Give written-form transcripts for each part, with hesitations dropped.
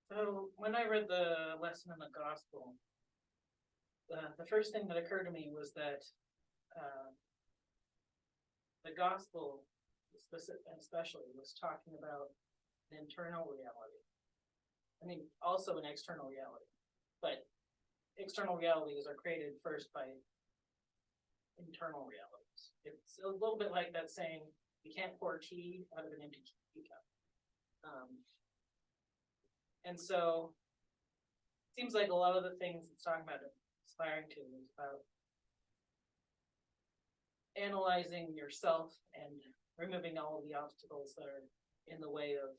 So when I read the lesson in the gospel, the first thing that occurred to me was that uh, the gospel, especially, was talking about an internal reality. I mean, also an external reality, but external realities are created first by internal realities. It's a little bit like that saying, you can't pour tea out of an empty teacup. And so it seems like a lot of the things it's talking about aspiring to is about analyzing yourself and removing all of the obstacles that are in the way of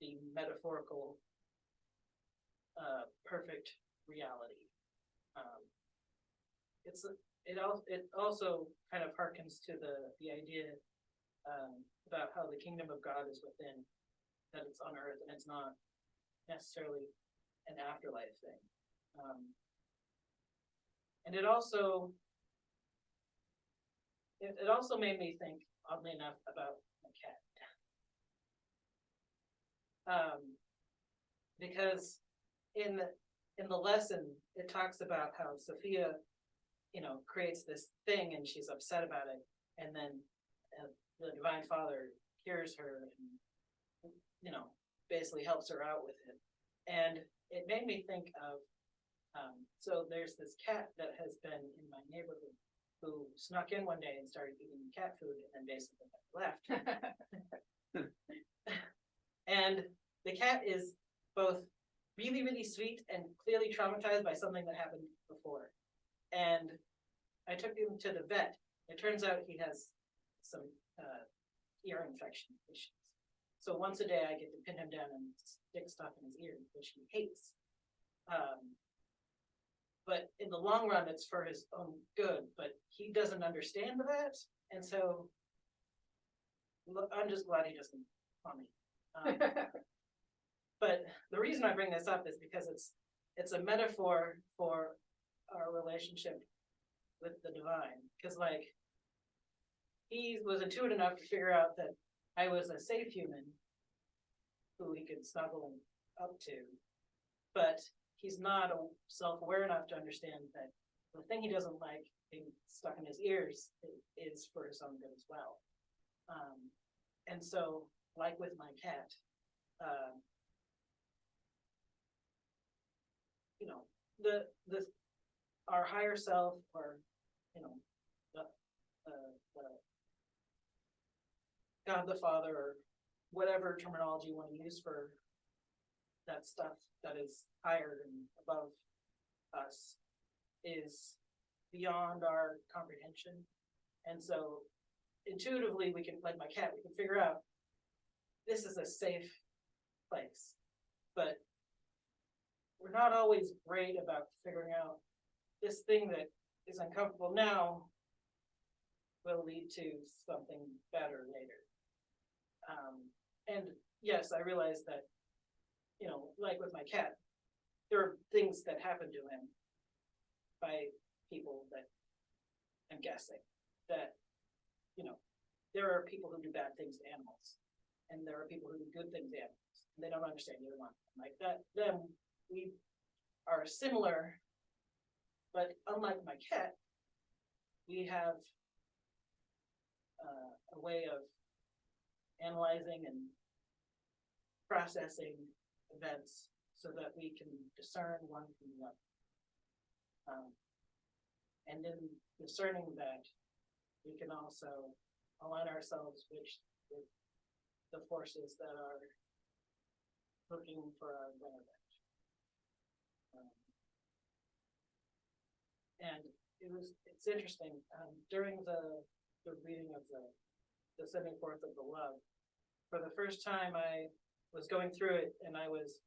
the metaphorical perfect reality. Um, it also kind of harkens to the idea about how the kingdom of God is within, that it's on earth and it's not necessarily an afterlife thing. And it also made me think, oddly enough, about my cat. Because in the lesson, it talks about how Sophia, creates this thing and she's upset about it, and then the Divine Father hears her and basically helps her out with it. And it made me think of so there's this cat that has been in my neighborhood who snuck in one day and started eating cat food and then basically left. And the cat is both really, really sweet and clearly traumatized by something that happened before. And I took him to the vet. It turns out he has some ear infection issues. So once a day I get to pin him down and stick stuff in his ear, which he hates. But in the long run, it's for his own good, but he doesn't understand that. And so I'm just glad he doesn't harm me. But the reason I bring this up is because it's a metaphor for our relationship with the divine. Because he was intuitive enough to figure out that I was a safe human who he could snuggle up to, but he's not self-aware enough to understand that the thing he doesn't like being stuck in his ears is for his own good as well. And so, like with my cat, our higher self, or the God the Father, or whatever terminology you want to use for that stuff that is higher and above us, is beyond our comprehension. And so intuitively we can, like my cat, we can figure out this is a safe place, but we're not always great about figuring out this thing that is uncomfortable now will lead to something better later. And yes, I realize that, like with my cat, there are things that happen to him by people that I'm guessing that, there are people who do bad things to animals, and there are people who do good things to animals, and they don't understand either one. Like that, then we are similar, but unlike my cat, we have a way of analyzing and processing events so that we can discern one from the other. And in discerning that, we can also align ourselves with the forces that are looking for our benefit. And it's interesting, during the reading of the sending forth of the love, for the first time I was going through it and I was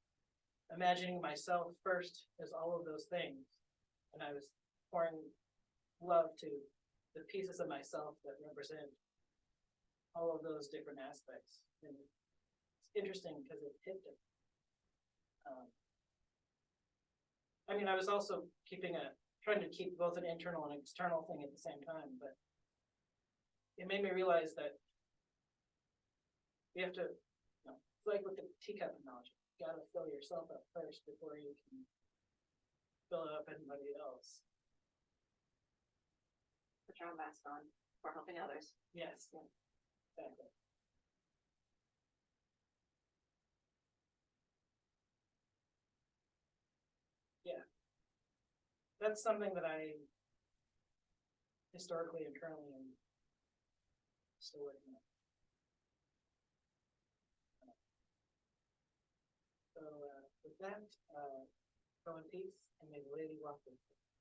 imagining myself first as all of those things, and I was pouring love to the pieces of myself that represent all of those different aspects. And it's interesting because it hit it. I was also trying to keep both an internal and external thing at the same time, but it made me realize that we have to, it's like with the teacup analogy, gotta fill yourself up first before you can fill up anybody else. Put your own mask on for helping others. Yes, exactly. Yeah. That's something that I historically and currently am still working on. So with that, go in peace and may the lady walk with you.